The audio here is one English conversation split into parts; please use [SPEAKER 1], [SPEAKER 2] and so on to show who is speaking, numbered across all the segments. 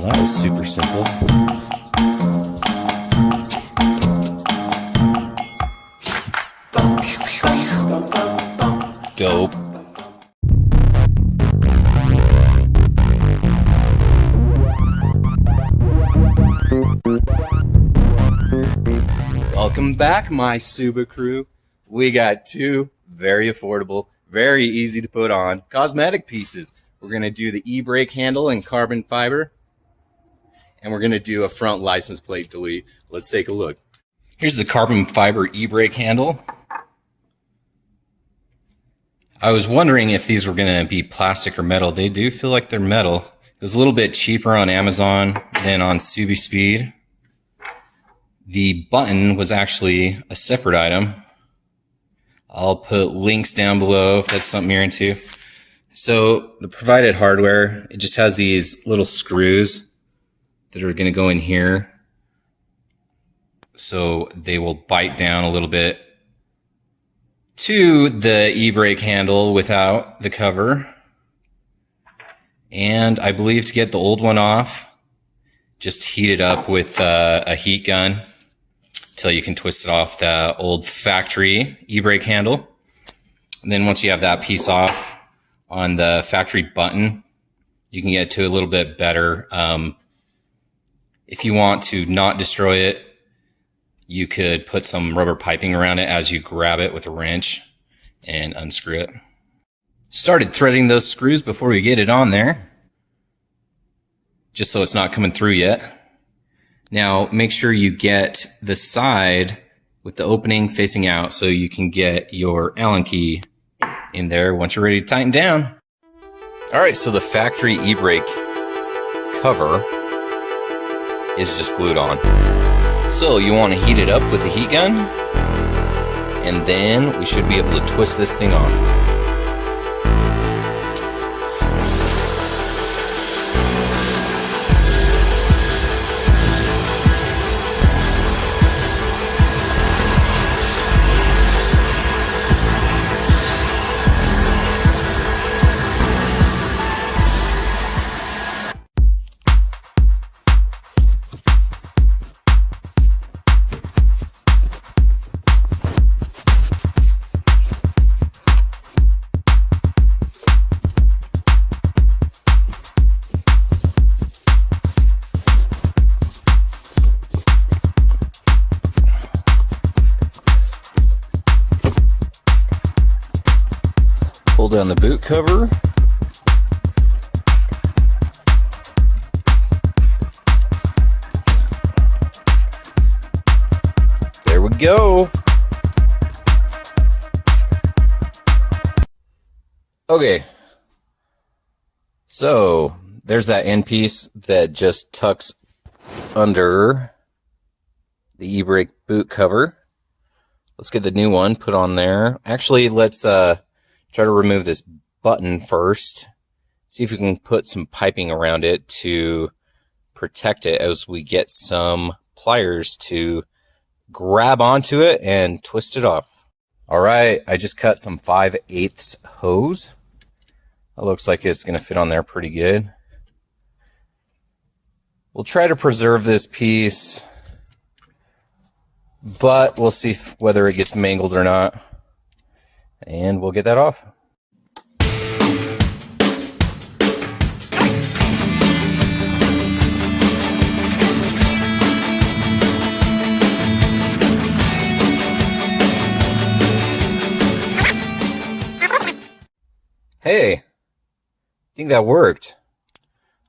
[SPEAKER 1] Well, that was super simple. Dope. Welcome back, my Suba crew. We got two very affordable, very easy to put on cosmetic pieces. We're going to do the e-brake handle in carbon fiber, and we're going to do a front license plate delete. Let's take a look. Here's the carbon fiber e-brake handle. I was wondering if these were going to be plastic or metal. They do feel like they're metal. It was a little bit cheaper on Amazon than on SubiSpeed. The button was actually a separate item. I'll put links down below if that's something you're into. So the provided hardware, it just has these little screws that are going to go in here. So they will bite down a little bit to the e-brake handle without the cover. And I believe to get the old one off, just heat it up with a heat gun until you can twist it off the old factory e-brake handle. And then once you have that piece off on the factory button, you can get to a little bit better. If you want to not destroy it, you could put some rubber piping around it as you grab it with a wrench and unscrew it. Started threading those screws before we get it on there, just so it's not coming through yet. Now make sure you get the side with the opening facing out so you can get your Allen key in there once you're ready to tighten down. Alright, so the factory e-brake cover is just glued on. So you want to heat it up with a heat gun, and then we should be able to twist this thing off. Pull down the boot cover. There we go. Okay. So there's that end piece that just tucks under the e-brake boot cover. Let's get the new one put on there. Actually, let's try to remove this button first. See if we can put some piping around it to protect it as we get some pliers to grab onto it and twist it off. Alright, I just cut some 5/8 hose. That looks like it's going to fit on there pretty good. We'll try to preserve this piece, but we'll see whether it gets mangled or not. And we'll get that off. Hey, I think that worked.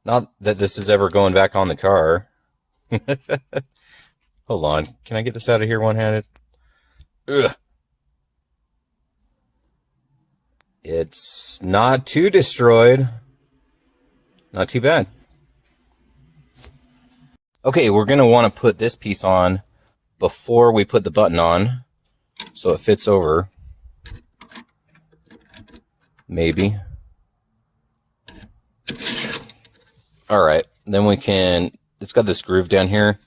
[SPEAKER 1] Not that this is ever going back on the car. Hold on, can I get this out of here one-handed? Ugh. It's not too destroyed. Not too bad. Okay, we're going to want to put this piece on before we put the button on, so it fits over. Maybe. Alright, then we can, it's got this groove down here.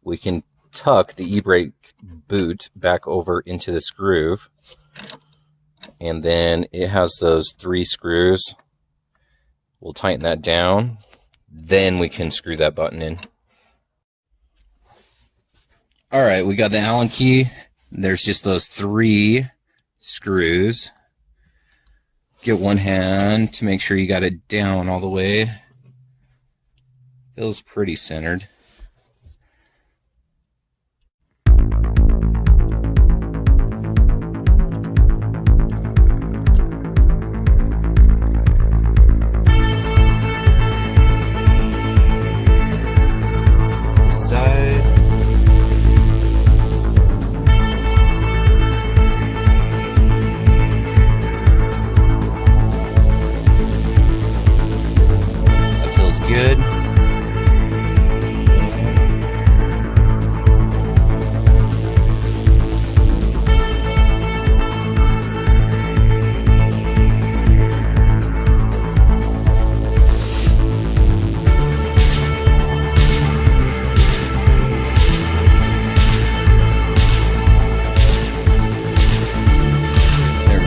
[SPEAKER 1] We can tuck the e-brake boot back over into this groove. And then it has those 3 screws. We'll tighten that down. Then we can screw that button in. All right, we got the Allen key. There's just those 3 screws. Get one hand to make sure you got it down all the way. Feels pretty centered. This side. That feels good.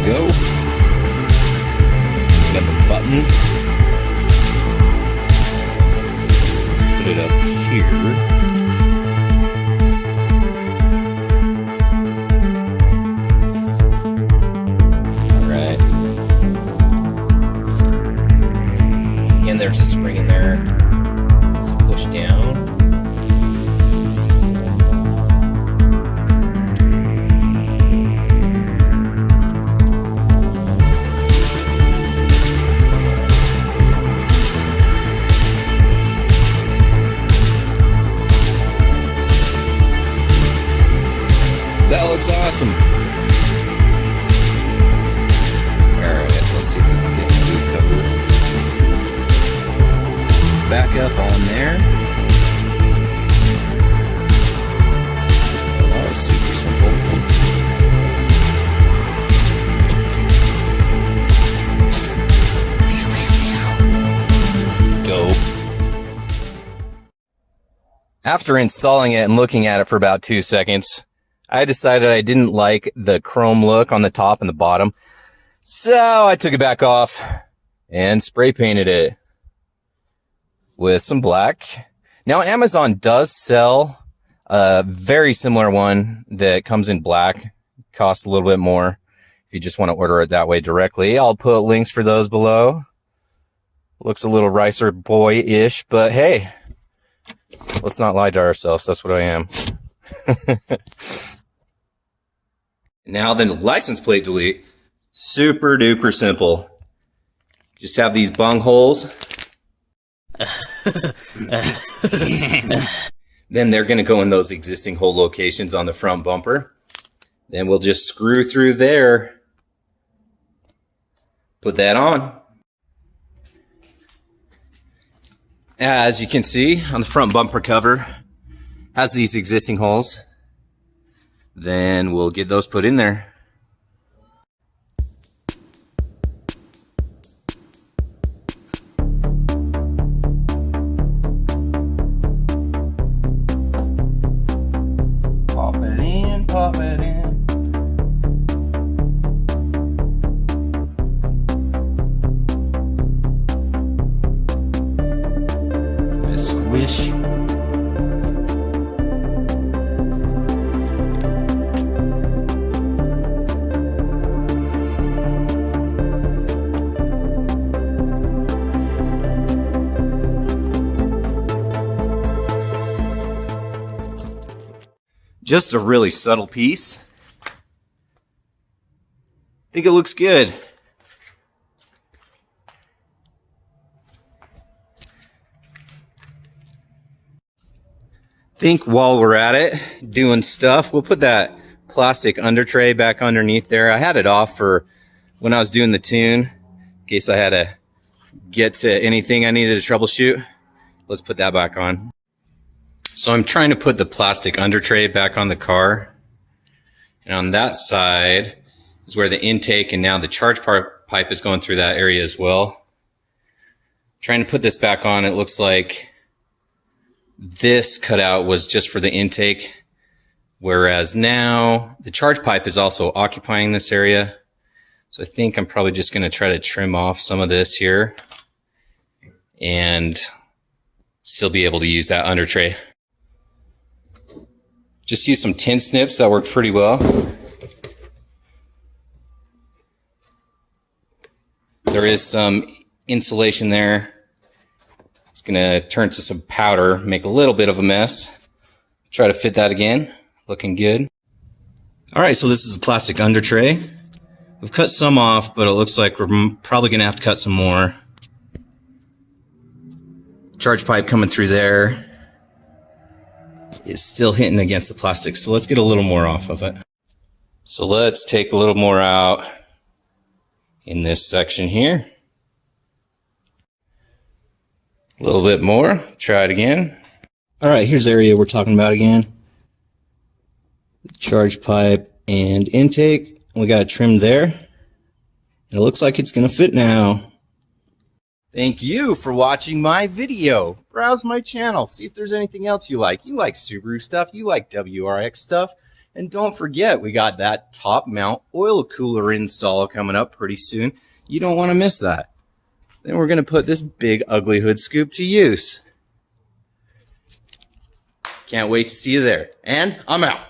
[SPEAKER 1] Go. Got the button. Let's put it up here. All right. Again, there's a spring in there. So push down. That looks awesome. Alright, let's see if we can get the boot cover back up on there. Oh, that was super simple. Dope. After installing it and looking at it for about 2 seconds, I decided I didn't like the chrome look on the top and the bottom. So I took it back off and spray painted it with some black. Now Amazon does sell a very similar one that comes in black. Costs a little bit more if you just want to order it that way directly. I'll put links for those below. Looks a little Ricer boy-ish, but hey, let's not lie to ourselves. That's what I am. Now the license plate delete, super duper simple. Just have these bung holes. Then they're going to go in those existing hole locations on the front bumper. Then we'll just screw through there. Put that on. As you can see on the front bumper cover, has these existing holes. Then we'll get those put in there. Pop it in, pop it in. A squish. Just a really subtle piece. I think it looks good. Think while we're at it, doing stuff, we'll put that plastic under tray back underneath there. I had it off for when I was doing the tune, in case I had to get to anything I needed to troubleshoot. Let's put that back on. So I'm trying to put the plastic under tray back on the car. And on that side is where the intake and now the charge pipe is going through that area as well. Trying to put this back on, it looks like this cutout was just for the intake, whereas now the charge pipe is also occupying this area. So I think I'm probably just going to try to trim off some of this here and still be able to use that under tray. Just use some tin snips, that worked pretty well. There is some insulation there. It's gonna turn to some powder, make a little bit of a mess. Try to fit that again, looking good. All right, so this is a plastic under tray. We've cut some off, but it looks like we're probably gonna have to cut some more. Charge pipe coming through there is still hitting against the plastic, so let's get a little more off of it. So let's take a little more out in this section here. A little bit more, try it again. All right, here's the area we're talking about again. Charge pipe and intake. We got it trimmed there. It looks like it's gonna fit now. Thank you for watching my video. Browse my channel, see if there's anything else you like. You like Subaru stuff, you like WRX stuff. And don't forget, we got that top mount oil cooler install coming up pretty soon. You don't wanna miss that. Then we're gonna put this big ugly hood scoop to use. Can't wait to see you there. And I'm out.